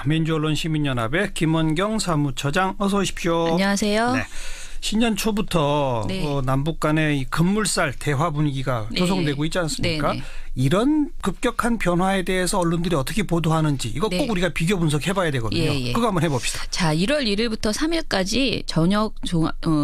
민주언론시민연합의 김원경 사무처장 어서 오십시오. 안녕하세요. 네. 신년 초부터 남북 간의 이 급물살 대화 분위기가 조성되고 있지 않습니까? 이런 급격한 변화에 대해서 언론들이 어떻게 보도하는지 이거 꼭 우리가 비교 분석해봐야 되거든요. 그거 한번 해봅시다. 자, 1월 1일부터 3일까지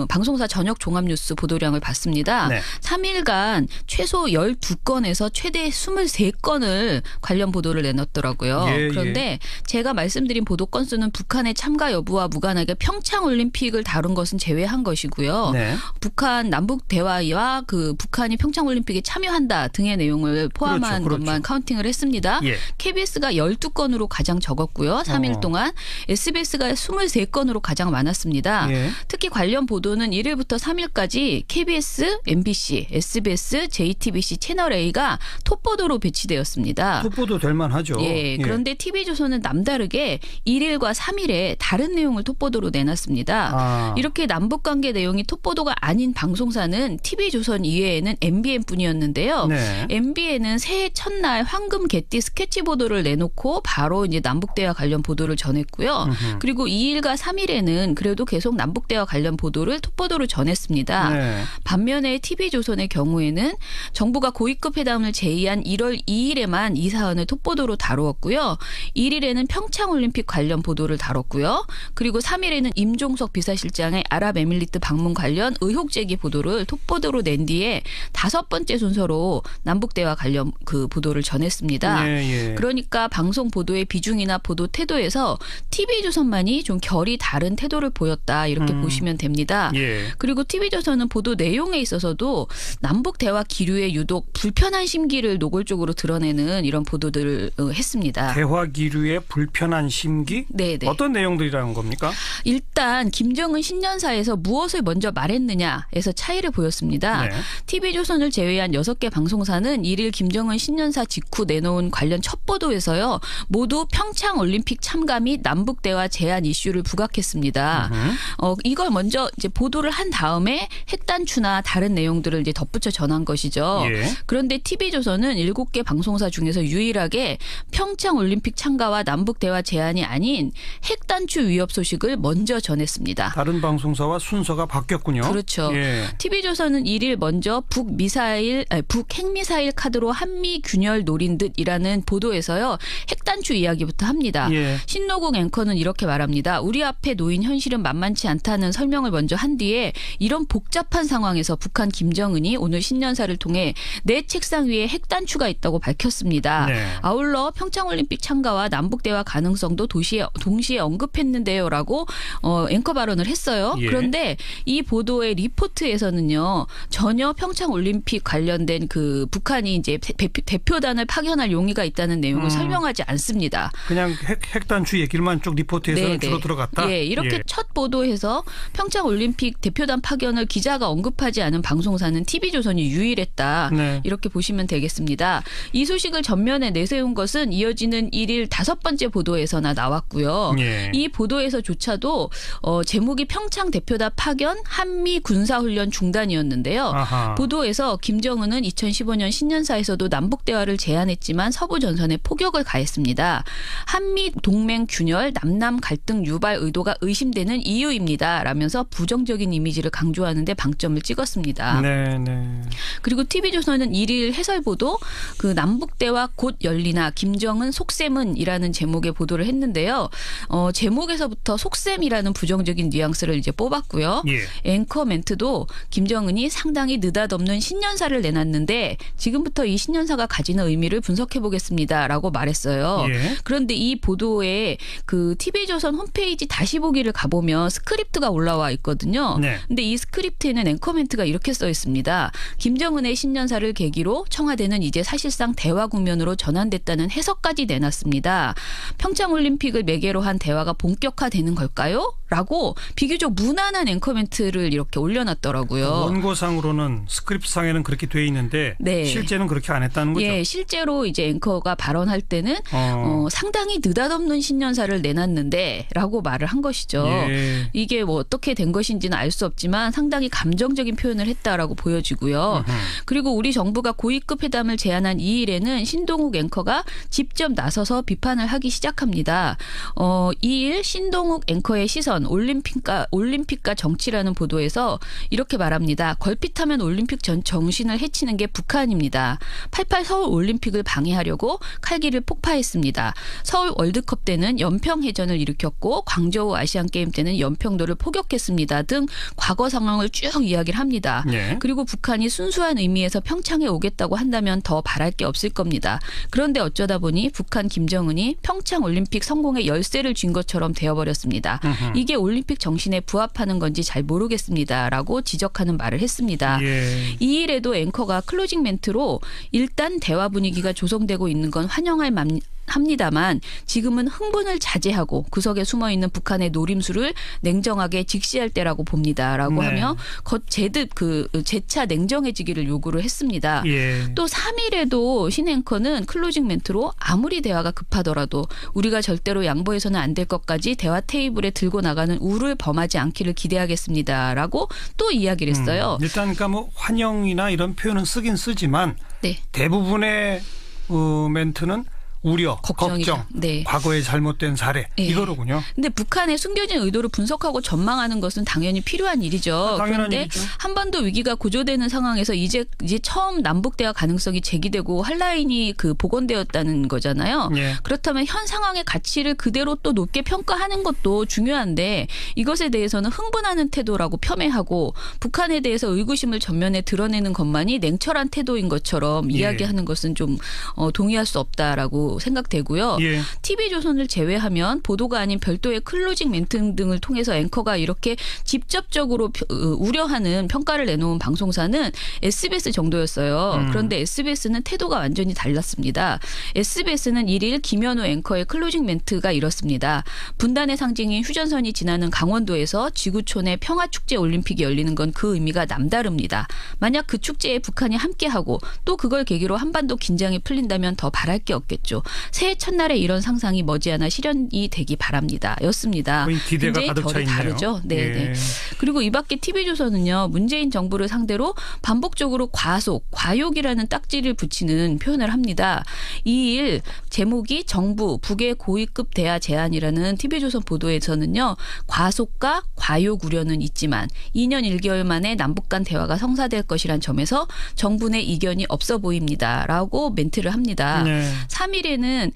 방송사 저녁 종합뉴스 보도량을 봤습니다. 3일간 최소 12건에서 최대 23건을 관련 보도를 내놨더라고요. 그런데 제가 말씀드린 보도 건수는 북한의 참가 여부와 무관하게 평창올림픽을 다룬 것은 제외한 것이고요. 북한 남북 대화와 그 북한이 평창올림픽에 참여한다 등의 내용을 포함한 것만 카운팅을 했습니다. KBS가 12건으로 가장 적었고요. 3일 동안 SBS가 23건으로 가장 많았습니다. 특히 관련 보도는 1일부터 3일까지 KBS, MBC, SBS, JTBC, 채널A가 톱보도로 배치되었습니다. 톱보도 될 만하죠. 그런데 TV조선은 남다르게 1일과 3일에 다른 내용을 톱보도로 내놨습니다. 이렇게 남북관계 내용이 톱보도가 아닌 방송사는 TV조선 이외에는 MBN뿐이었는데요. MBN은 새해 첫날 황금 개띠 스케치 보도를 내놓고 바로 이제 남북대화 관련 보도를 전했고요. 그리고 2일과 3일에는 그래도 계속 남북대화 관련 보도를 톱보도로 전했습니다. 반면에 TV조선의 경우에는 정부가 고위급 회담을 제의한 1월 2일에만 이 사안을 톱보도로 다루었고요. 1일에는 평창올림픽 관련 보도를 다뤘고요. 그리고 3일에는 임종석 비서실장의 아랍에밀리트 방문 관련 의혹 제기 보도를 톱보도로 낸 뒤에 5번째 순서로 남북대화 관련 그 보도를 전했습니다. 그러니까 방송 보도의 비중이나 보도 태도에서 TV조선만이 좀 결이 다른 태도를 보였다 이렇게 보시면 됩니다. 그리고 TV조선은 보도 내용에 있어서도 남북대화 기류에 유독 불편한 심기를 노골적으로 드러내는 이런 보도들을 했습니다. 대화 기류의 불편한 심기? 어떤 내용들이라는 겁니까? 일단 김정은 신년사에서 무엇을 먼저 말했느냐에서 차이를 보였습니다. TV조선을 제외한 6개 방송사는 1일 김정은 신년사 직후 내놓은 관련 첫 보도에서요. 모두 평창올림픽 참가 및 남북대화 제안 이슈를 부각했습니다. 이걸 먼저 이제 보도를 한 다음에 핵단추나 다른 내용들을 이제 덧붙여 전한 것이죠. 그런데 TV조선은 7개 방송사 중에서 유일하게 평창올림픽 참가와 남북대화 제안이 아닌 핵단추 위협 소식을 먼저 전했습니다. 다른 방송사와 순서가 바뀌었군요. 그렇죠. TV조선은 1일 먼저 북 핵미사일 카드로 한미 균열 노린 듯이라는 보도에서요. 핵단추 이야기부터 합니다. 신노국 앵커는 이렇게 말합니다. 우리 앞에 놓인 현실은 만만치 않다는 설명을 먼저 한 뒤에 이런 복잡한 상황에서 북한 김정은이 오늘 신년사를 통해 내 책상 위에 핵단추가 있다고 밝혔습니다. 아울러 평창올림픽 참가와 남북대화 가능성도 동시에 언급했는데요라고 앵커 발언을 했어요. 그런데 이 보도의 리포트에서는요. 전혀 평창올림픽 관련된 그 북한이 이제 대표단을 파견할 용의가 있다는 내용을 설명하지 않습니다. 그냥 핵단추 얘기만 쭉 리포트에서는 주로 들어갔다? 이렇게 첫 보도에서 평창올림픽 대표단 파견을 기자가 언급하지 않은 방송사는 TV조선이 유일했다. 이렇게 보시면 되겠습니다. 이 소식을 전면에 내세운 것은 이어지는 1일 5번째 보도에서나 나왔고요. 이 보도에서조차도 제목이 평창 대표단 파견 한미 군사훈련 중단이었는데요. 보도에서 김정은은 2015년 신년사에서도 남북대화를 제안했지만 서부 전선에 포격을 가했습니다. 한미 동맹 균열, 남남 갈등 유발 의도가 의심되는 이유입니다. 라면서 부정적인 이미지를 강조하는 데 방점을 찍었습니다. 그리고 TV조선은 1일 해설보도 그 남북대화 곧 열리나 김정은 속셈은이라는 제목의 보도를 했는데요. 제목에서부터 속셈이라는 부정적인 뉘앙스를 이제 뽑았고요. 앵커 멘트도 김정은이 상당히 느닷없는 신년사를 내놨는데 지금부터 이 신년사가 가지는 의미를 분석해 보겠습니다라고 말했어요. 그런데 이 보도에 그 TV조선 홈페이지 다시 보기를 가보면 스크립트가 올라와 있거든요. 근데 이 스크립트에는 앵커 멘트가 이렇게 써 있습니다. 김정은의 신년사를 계기로 청와대는 이제 사실상 대화 국면으로 전환됐다는 해석까지 내놨습니다. 평창올림픽을 매개로 한 대화가 본격화되는 걸까요? 라고 비교적 무난한 앵커 멘트를 이렇게 올려놨더라고요. 원고상으로는 스크립트상에는 그렇게 돼 있는데 네. 실제는 그렇게 안 했다는 거죠? 예, 실제로 이제 앵커가 발언할 때는 상당히 느닷없는 신년사를 내놨는데라고 말을 한 것이죠. 예. 이게 뭐 어떻게 된 것인지는 알 수 없지만 상당히 감정적인 표현을 했다라고 보여지고요. 그리고 우리 정부가 고위급 회담을 제안한 2일에는 신동욱 앵커가 직접 나서서 비판을 하기 시작합니다. 2일 신동욱 앵커의 시선 올림픽과 정치라는 보도에서 이렇게 말합니다. 걸핏하면 올림픽 정신을 해치는 게 북한입니다. 88 서울 올림픽을 방해하려고 칼기를 폭파했습니다. 서울 월드컵 때는 연평해전을 일으켰고 광저우 아시안게임 때는 연평도를 포격했습니다. 등 과거 상황을 쭉 이야기를 합니다. 네. 그리고 북한이 순수한 의미에서 평창에 오겠다고 한다면 더 바랄 게 없을 겁니다. 그런데 어쩌다 보니 북한 김정은이 평창 올림픽 성공의 열쇠를 쥔 것처럼 되어버렸습니다. 이게 올림픽 정신에 부합하는 건지 잘 모르겠습니다라고 지적하는 말을 했습니다. 예. 2일에도 앵커가 클로징 멘트로 일단 대화 분위기가 조성되고 있는 건 합니다만 지금은 흥분을 자제하고 구석에 숨어있는 북한의 노림수를 냉정하게 직시할 때라고 봅니다라고 네. 하며 재차 냉정해지기를 요구를 했습니다. 예. 또 3일에도 신 앵커는 클로징 멘트로 아무리 대화가 급하더라도 우리가 절대로 양보해서는 안 될 것까지 대화 테이블에 들고 나가는 우를 범하지 않기를 기대하겠습니다라고 또 이야기를 했어요. 일단 그러니까 뭐 환영이나 이런 표현은 쓰긴 쓰지만 네. 대부분의 멘트는 우려, 걱정, 네. 과거의 잘못된 사례 네. 이거로군요. 근데 북한의 숨겨진 의도를 분석하고 전망하는 것은 당연히 필요한 일이죠. 그런데 일이죠. 한반도 위기가 고조되는 상황에서 이제 처음 남북 대화 가능성이 제기되고 한라인이 복원되었다는 거잖아요. 네. 그렇다면 현 상황의 가치를 그대로 또 높게 평가하는 것도 중요한데 이것에 대해서는 흥분하는 태도라고 폄훼하고 북한에 대해서 의구심을 전면에 드러내는 것만이 냉철한 태도인 것처럼 이야기하는 것은 좀 동의할 수 없다라고 생각되고요. 예. TV조선을 제외하면 보도가 아닌 별도의 클로징 멘트 등을 통해서 앵커가 이렇게 직접적으로 우려하는 평가를 내놓은 방송사는 SBS 정도였어요. 그런데 SBS는 태도가 완전히 달랐습니다. SBS는 1일 김현우 앵커의 클로징 멘트가 이렇습니다. 분단의 상징인 휴전선이 지나는 강원도에서 지구촌의 평화축제 올림픽이 열리는 건 그 의미가 남다릅니다. 만약 그 축제에 북한이 함께하고 또 그걸 계기로 한반도 긴장이 풀린다면 더 바랄 게 없겠죠. 새해 첫날에 이런 상상이 머지않아 실현이 되기 바랍니다. 였습니다. 기대가 가득 차 있네요. 다르죠. 네, 예. 네. 그리고 이 밖에 TV조선은요. 문재인 정부를 상대로 반복적으로 과욕이라는 딱지를 붙이는 표현을 합니다. 2일 제목이 정부 북의 고위급 대화 제안이라는 TV조선 보도에서는요. 과속과 과욕 우려는 있지만 2년 1개월 만에 남북 간 대화가 성사될 것이란 점에서 정부 내 이견이 없어 보입니다라고 멘트를 합니다. 네. 3일에는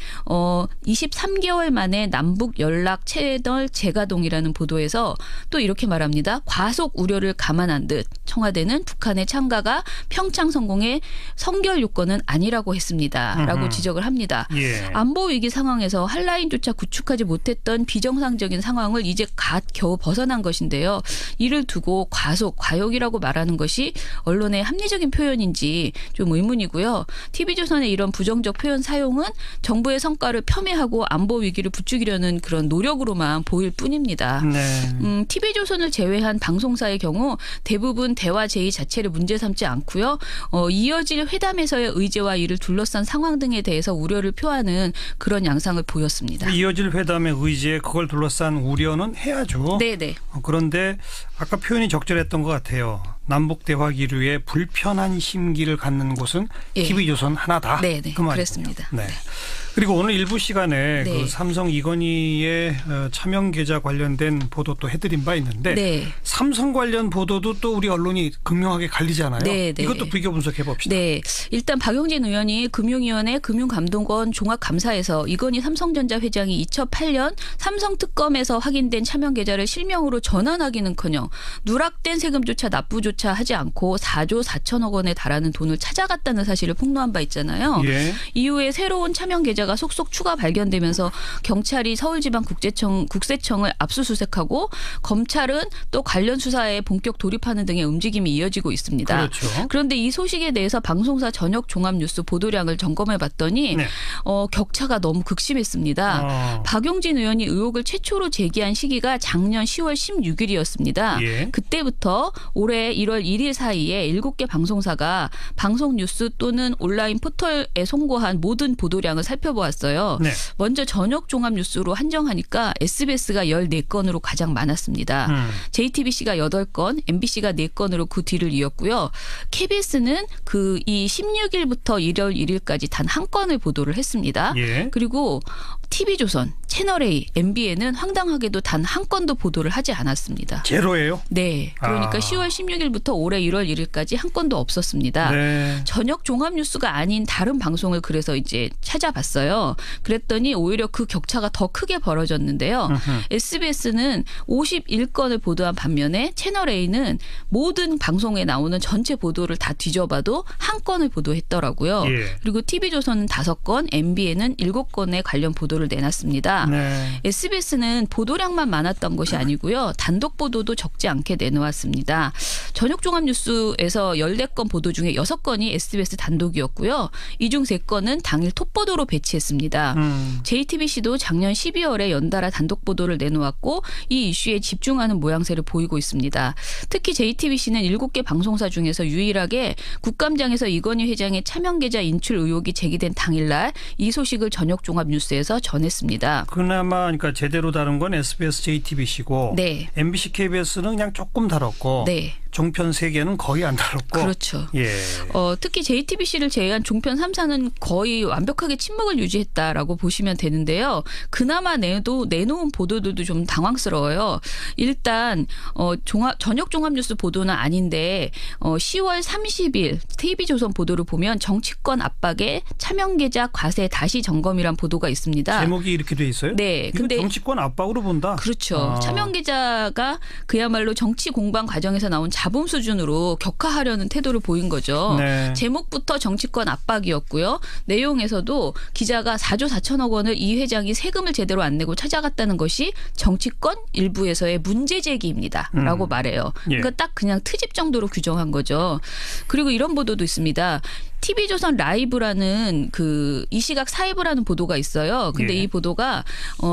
23개월 만에 남북 연락 채널 재가동이라는 보도에서 또 이렇게 말합니다. 과속 우려를 감안한 듯 청와대는 북한의 참가가 평창 성공의 성결 요건은 아니라고 했습니다라고 지적을 합니다. 예. 안보 위기 상황에서 한라인조차 구축하지 못했던 비정상적인 상황을 이제 겨우 벗어난 것인데요. 이를 두고 과욕이라고 말하는 것이 언론의 합리적인 표현인지 좀 의문이고요. TV조선의 이런 부정적 표현 사용은 정부의 성과를 폄훼하고 안보 위기를 부추기려는 그런 노력으로만 보일 뿐입니다. 네. TV조선을 제외한 방송사의 경우 대부분 대화 제의 자체를 문제 삼지 않고요. 이어질 회담에서의 의제와 이를 둘러싼 상황 등에 대해서 우려를 표하는 그런 양상을 보였습니다. 이어질 회담의 의제 그걸 둘러싼 우려는 해야죠. 네네. 그런데 아까 표현이 적절했던 것 같아요. 남북 대화 기류에 불편한 심기를 갖는 곳은 예. TV조선 하나다. 네네. 그 그렇습니다. 네. 그리고 오늘 일부 시간에 네. 그 삼성 이건희의 차명 계좌 관련된 보도 또 해드린 바 있는데 네. 삼성 관련 보도도 또 우리 언론이 극명하게 갈리잖아요. 네, 네. 이것도 비교 분석해 봅시다. 네. 일단 박용진 의원이 금융위원회 금융감독원 종합감사에서 이건희 삼성전자 회장이 2008년 삼성 특검에서 확인된 차명 계좌를 실명으로 전환하기는커녕 누락된 세금조차 납부조차 하지 않고 4조 4천억 원에 달하는 돈을 찾아갔다는 사실을 폭로한 바 있잖아요. 예. 이후에 새로운 차명 계좌가 기자가 속속 추가 발견되면서 경찰이 서울지방국세청을 압수수색하고 검찰은 또 관련 수사에 본격 돌입하는 등의 움직임이 이어지고 있습니다. 그렇죠. 그런데 이 소식에 대해서 방송사 저녁 종합뉴스 보도량을 점검해 봤더니 네. 격차가 너무 극심했습니다. 박용진 의원이 의혹을 최초로 제기한 시기가 작년 10월 16일이었습니다. 예. 그때부터 올해 1월 1일 사이에 7개 방송사가 방송 뉴스 또는 온라인 포털에 송고한 모든 보도량을 살펴보았어요. 네. 먼저 저녁 종합뉴스로 한정하니까 SBS가 14건으로 가장 많았습니다. JTBC가 8건, MBC가 4건으로 그 뒤를 이었고요. KBS는 이 16일부터 1월 1일까지 단 한 건을 보도를 했습니다. 예. 그리고 TV조선, 채널A, MBN은 황당하게도 단 한 건도 보도를 하지 않았습니다. 제로예요? 네. 그러니까 10월 16일부터 올해 1월 1일까지 한 건도 없었습니다. 네. 저녁 종합뉴스가 아닌 다른 방송을 그래서 이제 찾아봤어요. 그랬더니 오히려 그 격차가 더 크게 벌어졌는데요. SBS는 51건을 보도한 반면에 채널A는 모든 방송에 나오는 전체 보도를 다 뒤져봐도 한 건을 보도했더라고요. 예. 그리고 TV조선은 5건, MBN은 7건의 관련 보도를 내놨습니다. 네. SBS는 보도량만 많았던 것이 아니고요. 단독 보도도 적지 않게 내놓았습니다. 저녁 종합뉴스에서 14건 보도 중에 6건이 SBS 단독이었고요. 이 중 3건은 당일 톱보도로 배치했습니다. JTBC도 작년 12월에 연달아 단독 보도를 내놓았고 이 이슈에 집중하는 모양새를 보이고 있습니다. 특히 JTBC는 7개 방송사 중에서 유일하게 국감장에서 이건희 회장의 차명계좌 인출 의혹이 제기된 당일날 이 소식을 저녁 종합뉴스에서 전했습니다. 그나마 그러니까 제대로 다룬 건 SBS, JTBC고 네. MBC, KBS는 그냥 조금 다뤘고 네. 종편 3개는 거의 안 다뤘고. 그렇죠. 예. 특히 JTBC를 제외한 종편 3사는 거의 완벽하게 침묵을 유지했다라고 보시면 되는데요. 그나마 내놓은 보도들도 좀 당황스러워요. 일단 저녁 종합뉴스 보도는 아닌데 10월 30일 TV조선 보도를 보면 정치권 압박에 차명계좌 과세 다시 점검이란 보도가 있습니다. 제목이 이렇게 돼 있어요? 네. 근데 정치권 압박으로 본다. 그렇죠. 차명계좌가 그야말로 정치 공방 과정에서 나온 자본 수준으로 격화하려는 태도를 보인 거죠. 네. 제목부터 정치권 압박이었고요. 내용에서도 기자가 4조 4천억 원을 이 회장이 세금을 제대로 안 내고 찾아갔다는 것이 정치권 일부에서의 문제 제기입니다. 라고 말해요. 그러니까 딱 그냥 트집 정도로 규정한 거죠. 그리고 이런 보도도 있습니다. TV조선 라이브라는 이 시각 사이브라는 보도가 있어요. 근데 이 보도가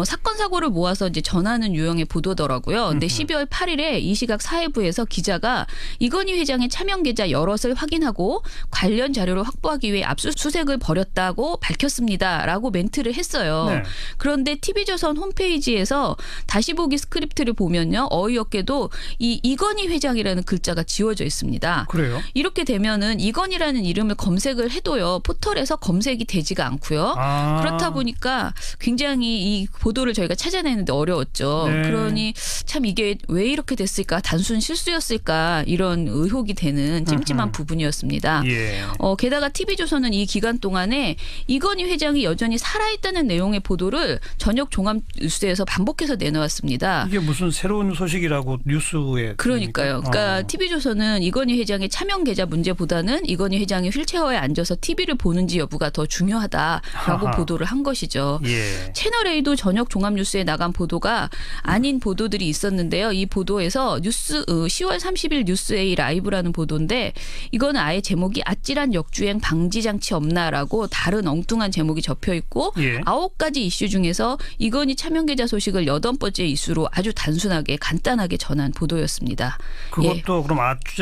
사건 사고를 모아서 이제 전하는 유형의 보도더라고요. 근데 12월 8일에 이 시각 사이브에서 기자가 이건희 회장의 차명계좌 여럿을 확인하고 관련 자료를 확보하기 위해 압수수색을 벌였다고 밝혔습니다라고 멘트를 했어요. 네. 그런데 TV조선 홈페이지에서 다시 보기 스크립트를 보면요. 어이없게도 이건희 회장이라는 글자가 지워져 있습니다. 그래요? 이렇게 되면은 이건희라는 이름을 검색을 해도요. 포털에서 검색이 되지가 않고요. 그렇다 보니까 굉장히 이 보도를 저희가 찾아내는데 어려웠죠. 네. 그러니 참 이게 왜 이렇게 됐을까? 단순 실수였을까? 이런 의혹이 되는 찜찜한 부분이었습니다. 예. 게다가 TV조선은 이 기간 동안에 이건희 회장이 여전히 살아있다는 내용의 보도를 저녁 종합뉴스에서 반복해서 내놓았습니다. 이게 무슨 새로운 소식이라고 뉴스에. 그러니까요. 그러니까 TV조선은 이건희 회장의 차명계좌 문제보다는 이건희 회장이 휠체어에 앉아서 TV를 보는지 여부가 더 중요하다라고 보도를 한 것이죠. 예. 채널A도 저녁 종합뉴스에 나간 보도가 아닌 보도들이 있었는데요. 이 보도에서 10월 30일 뉴스A 라이브라는 보도인데 이거는 아예 제목이 아찔한 역주행 방지 장치 없나라고 다른 엉뚱한 제목이 접혀 있고 9가지 이슈 중에서 이건희 차명계좌 소식을 8번째 이슈로 아주 단순하게 간단하게 전한 보도였습니다. 그것도 그럼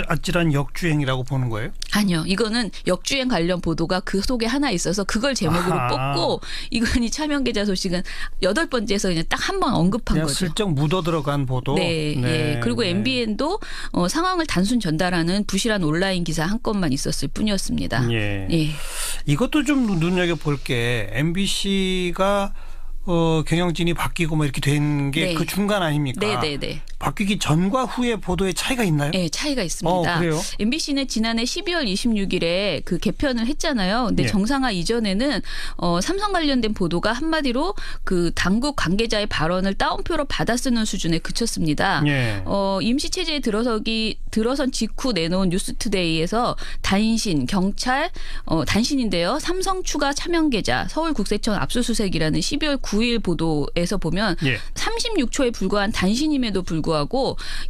아찔한 역주행이라고 보는 거예요? 아니요. 이거는 역주행 관련 보도가 그 속에 하나 있어서 그걸 제목으로 뽑고 이건희 차명계좌 소식은 8번째에서 그냥 딱 한 번 언급한 그냥 거죠. 슬쩍 묻어 들어간 보도. 네. 예. 그리고 MBN도 상황을 단순 전달하는 부실한 온라인 기사 한 건만 있었을 뿐이었습니다. 예. 예. 이것도 좀 눈여겨볼 게 MBC가 경영진이 바뀌고 뭐 이렇게 된 게 그 중간 아닙니까? 네네네. 바뀌기 전과 후의 보도의 차이가 있나요? 네, 차이가 있습니다. 그래요? MBC는 지난해 12월 26일에 그 개편을 했잖아요. 근데 예. 정상화 이전에는 삼성 관련된 보도가 한마디로 그 당국 관계자의 발언을 따옴표로 받아 쓰는 수준에 그쳤습니다. 예. 임시체제에 들어선 직후 내놓은 뉴스투데이에서 단신, 경찰, 단신인데요. 삼성 추가 차명 계좌, 서울국세청 압수수색이라는 12월 9일 보도에서 보면 예. 36초에 불과한 단신임에도 불구하고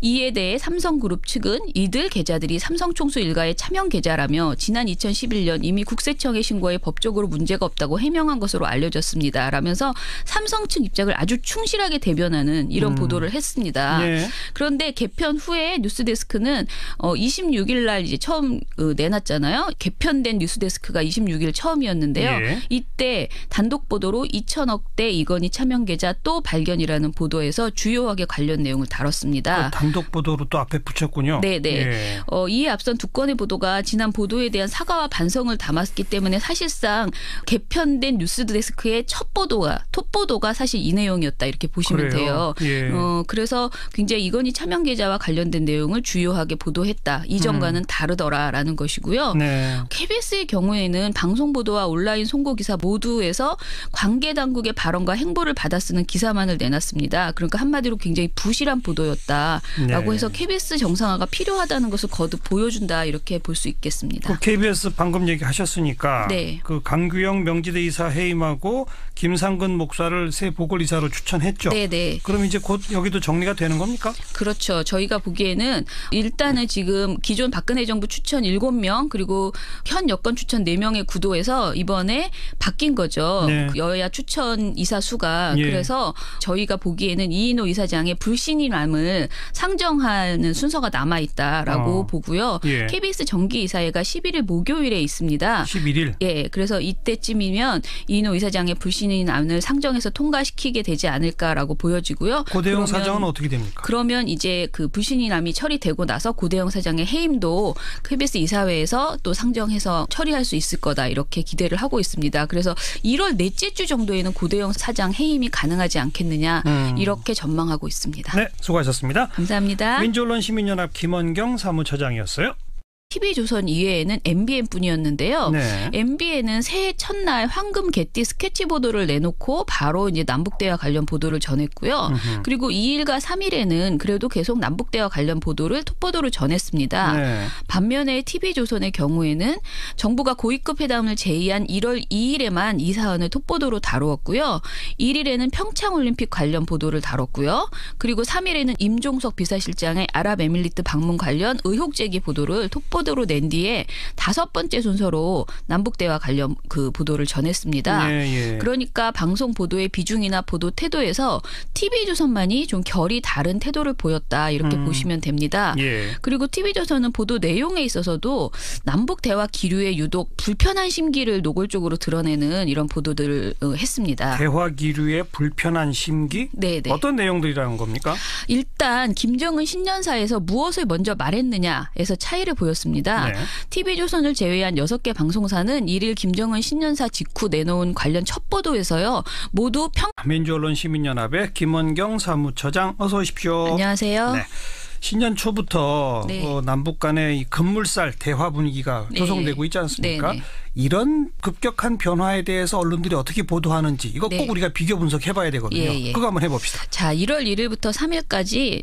이에 대해 삼성그룹 측은 이들 계좌들이 삼성총수 일가의 차명 계좌라며 지난 2011년 이미 국세청에 신고해 법적으로 문제가 없다고 해명한 것으로 알려졌습니다. 라면서 삼성 측 입장을 아주 충실하게 대변하는 이런 보도를 했습니다. 예. 그런데 개편 후에 뉴스데스크는 26일 날 이제 처음 내놨잖아요. 개편된 뉴스데스크가 26일 처음이었는데요. 예. 이때 단독 보도로 2천억대 이건희 차명 계좌 또 발견이라는 보도에서 주요하게 관련 내용을 다뤘습니다. 단독 보도로 또 앞에 붙였군요. 네네. 예. 이에 앞선 두 건의 보도가 지난 보도에 대한 사과와 반성을 담았기 때문에 사실상 개편된 뉴스데스크의 톱보도가 사실 이 내용이었다 이렇게 보시면 그래요? 돼요. 예. 그래서 굉장히 이건희 차명 계좌와 관련된 내용을 주요하게 보도했다. 이전과는 다르더라라는 것이고요. 네. KBS의 경우에는 방송 보도와 온라인 송고 기사 모두에서 관계 당국의 발언과 행보를 받아쓰는 기사만을 내놨습니다. 그러니까 한마디로 굉장히 부실한 보도였다라고 네. 해서 KBS 정상화가 필요하다는 것을 거듭 보여준다 이렇게 볼 수 있겠습니다. KBS 방금 얘기하셨으니까 네. 그 강규영 명지대 이사 해임하고 김상근 목사를 새 보궐이사로 추천했죠. 네네. 그럼 이제 곧 여기도 정리가 되는 겁니까? 그렇죠. 저희가 보기에는 일단은 지금 기존 박근혜 정부 추천 7명 그리고 현 여권 추천 4명의 구도에서 이번에 바뀐 거죠. 네. 여야 추천 이사 수가. 예. 그래서 저희가 보기에는 이인호 이사장의 불신임함을 상정하는 순서가 남아있다라고 보고요. 예. KBS 정기이사회가 11일 목요일에 있습니다. 11일. 예, 그래서 이때쯤이면 이인호 이사장의 불신임함을 상정해서 통과시키게 되지 않을까라고 보여지고요. 고대영 사장은 어떻게 됩니까? 그러면 이제 그 불신임함이 처리되고 나서 고대영 사장의 해임도 KBS 이사회에서 또 상정해서 처리할 수 있을 거다 이렇게 기대를 하고 있습니다. 그래서 1월 넷째 주 정도에는 고대영 사장 해임이 가능하지 않겠느냐 이렇게 전망하고 있습니다. 네, 수고하셨습니다. 감사합니다. 민주언론시민연합 김원경 사무처장이었어요. TV조선 이외에는 MBN뿐이었는데요. 네. MBN은 새해 첫날 황금 개띠 스케치 보도를 내놓고 바로 이제 남북대화 관련 보도를 전했고요. 그리고 2일과 3일에는 그래도 계속 남북대화 관련 보도를 톱보도로 전했습니다. 네. 반면에 TV조선의 경우에는 정부가 고위급 회담을 제의한 1월 2일에만 이 사안을 톱보도로 다루었고요. 1일에는 평창올림픽 관련 보도를 다뤘고요. 그리고 3일에는 임종석 비서실장의 아랍에밀리트 방문 관련 의혹 제기 보도를 톱보도로 낸 뒤에 5번째 순서로 남북대화 관련 그 보도를 전했습니다. 예. 그러니까 방송 보도의 비중이나 보도 태도에서 TV조선만이 좀 결이 다른 태도를 보였다 이렇게 보시면 됩니다. 예. 그리고 TV조선은 보도 내용에 있어서도 남북대화 기류에 유독 불편한 심기를 노골적으로 드러내는 이런 보도들을 했습니다. 대화 기류의 불편한 심기? 네네. 어떤 내용들이라는 겁니까? 일단 김정은 신년사에서 무엇을 먼저 말했느냐에서 차이를 보였습니다. 네. TV조선을 제외한 6개 방송사는 1일 김정은 신년사 직후 내놓은 관련 첫 보도에서요. 모두 민주언론시민연합의 김원경 사무처장 어서 오십시오. 안녕하세요. 네. 신년 초부터 네. 남북 간의 이 급물살 대화 분위기가 조성되고 있지 않습니까? 네. 이런 급격한 변화에 대해서 언론들이 어떻게 보도하는지 이거 꼭 우리가 비교 분석해봐야 되거든요. 그거 한번 해봅시다. 자, 1월 1일부터 3일까지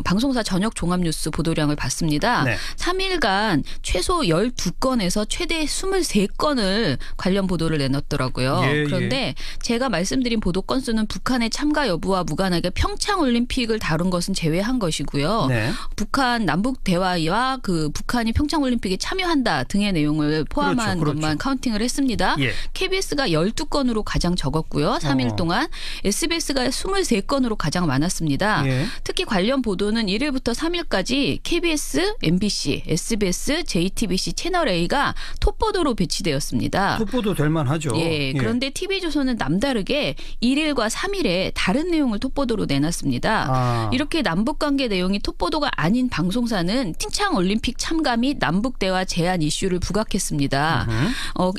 방송사 저녁 종합뉴스 보도량을 봤습니다. 네. 3일간 최소 12건에서 최대 23건을 관련 보도를 내놨더라고요. 그런데 제가 말씀드린 보도 건수는 북한의 참가 여부와 무관하게 평창올림픽을 다룬 것은 제외한 것이고요. 네. 북한 남북 대화와 그 북한이 평창올림픽에 참여한다 등의 내용을 포함한 것만 카운팅을 했습니다. 예. KBS가 12건으로 가장 적었고요. 3일 동안 SBS가 23건으로 가장 많았습니다. 예. 특히 관련 보도는 1일부터 3일까지 KBS, MBC, SBS, JTBC, 채널A가 톱보도로 배치되었습니다. 톱보도 될 만하죠. 예. 그런데 TV조선은 남다르게 1일과 3일에 다른 내용을 톱보도로 내놨습니다. 이렇게 남북관계 내용이 톱보도가 아닌 방송사는 평창올림픽 참가 및 남북대화 제안 이슈를 부각했습니다. 보도입니다.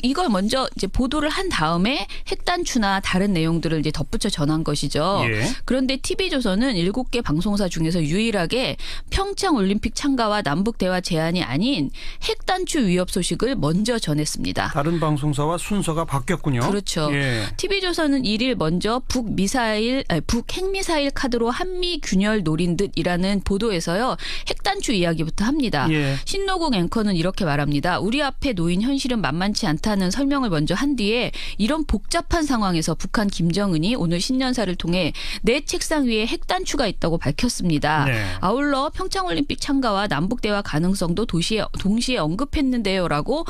이걸 먼저 이제 보도를 한 다음에 핵단추나 다른 내용들을 이제 덧붙여 전한 것이죠. 예. 그런데 TV조선은 7개 방송사 중에서 유일하게 평창 올림픽 참가와 남북 대화 제안이 아닌 핵단추 위협 소식을 먼저 전했습니다. 다른 방송사와 순서가 바뀌었군요. 그렇죠. 예. TV조선은 1일 먼저 북 핵미사일 카드로 한미 균열 노린 듯이라는 보도에서요. 핵단추 이야기부터 합니다. 예. 신노국 앵커는 이렇게 말합니다. 우리 앞에 놓인 현실은 만만치 않다는 설명을 먼저 한 뒤에 이런 복잡한 상황에서 북한 김정은이 오늘 신년사를 통해 내 책상 위에 핵단추가 있다고 밝혔습니다. 네. 아울러 평창올림픽 참가와 남북대화 가능성도 동시에 언급했는데요라고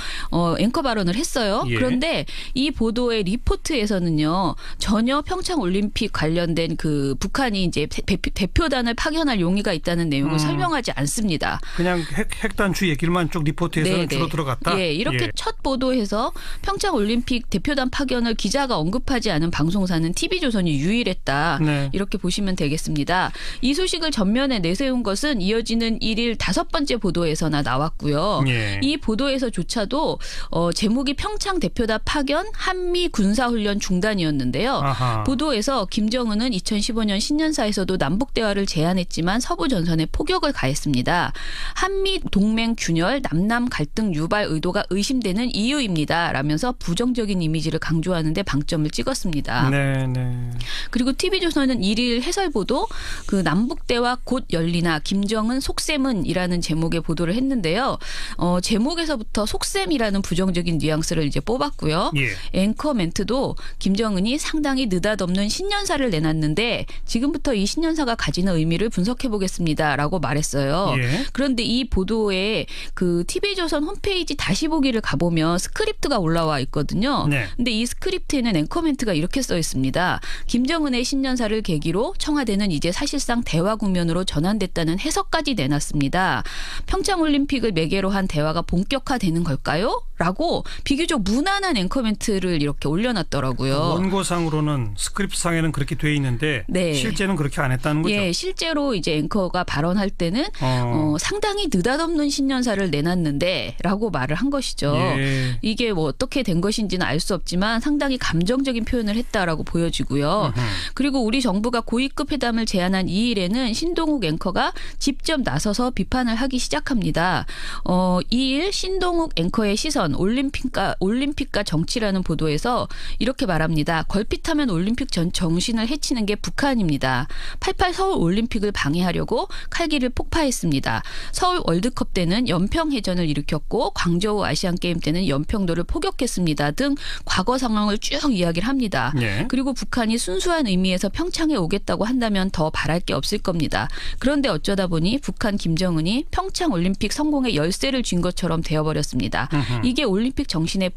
앵커 발언을 했어요. 예. 그런데 이 보도의 리포트에서는요. 전혀 평창올림픽 관련된 그 북한이 이제 대표단을 파견할 용의가 있다는 내용을 설명하지 않습니다. 그냥 핵단추 얘기만 쭉 리포트에서는 주로 들어갔다? 예, 이렇게 첫 보도에서 평창올림픽 대표단 파견을 기자가 언급하지 않은 방송사는 TV조선이 유일했다. 네. 이렇게 보시면 되겠습니다. 이 소식을 전면에 내세운 것은 이어지는 1일 5번째 보도에서나 나왔고요. 예. 이 보도에서조차도 제목이 평창 대표단 파견 한미 군사훈련 중단이었는데요. 아하. 보도에서 김정은은 2015년 신년사에서도 남북대화를 제안했지만 서부전선에 포격을 가했습니다. 한미 동맹 균열, 남남 갈등 유발 의도가 의심되는 이유입니다. 라면서 부정적인 이미지를 강조하는데 방점을 찍었습니다. 네, 네. 그리고 TV조선은 1일 해설보도 그 남북대화 곧 열리나 김정은 속셈은이라는 제목의 보도를 했는데요. 제목에서부터 속셈이라는 부정적인 뉘앙스를 이제 뽑았고요. 예. 앵커 멘트도 김정은이 상당히 느닷없는 신년사를 내놨는데 지금부터 이 신년사가 가지는 의미를 분석해 보겠습니다라고 말했어요. 예. 그런데 이 보도에 그 TV조선 홈페이지 다시 보기를 가보면 스크립트가 올라와 있거든요. 네. 근데 이 스크립트에는 앵커 멘트가 이렇게 써 있습니다. 김정은의 신년사를 계기로 청와대는 이제 사실상 대화 국면으로 전환됐다는 해석까지 내놨습니다. 평창올림픽을 매개로 한 대화가 본격화되는 걸까요? 라고 비교적 무난한 앵커 멘트를 이렇게 올려놨더라고요. 원고상으로는 스크립트상에는 그렇게 돼 있는데 네. 실제는 그렇게 안 했다는 거죠? 예, 실제로 이제 앵커가 발언할 때는 상당히 느닷없는 신년사를 내놨는데 라고 말을 한 것이죠. 예. 이게 뭐 어떻게 된 것인지는 알 수 없지만 상당히 감정적인 표현을 했다라고 보여지고요. 그리고 우리 정부가 고위급 회담을 제안한 2일에는 신동욱 앵커가 직접 나서서 비판을 하기 시작합니다. 2일 신동욱 앵커의 시선 올림픽과 정치라는 보도에서 이렇게 말합니다. 걸핏하면 올림픽 정신을 해치는 게 북한입니다. 88 서울 올림픽을 방해하려고 칼기를 폭파했습니다. 서울 월드컵 때는 연평해전을 일으켰고 광저우 아시안게임 때는 연평도를 포격했습니다. 등 과거 상황을 쭉 이야기를 합니다. 네. 그리고 북한이 순수한 의미에서 평창에 오겠다고 한다면 더 바랄 게 없을 겁니다. 그런데 어쩌다 보니 북한 김정은이 평창 올림픽 성공의 열쇠를 쥔 것처럼 되어버렸습니다. 이게 올림픽 정신의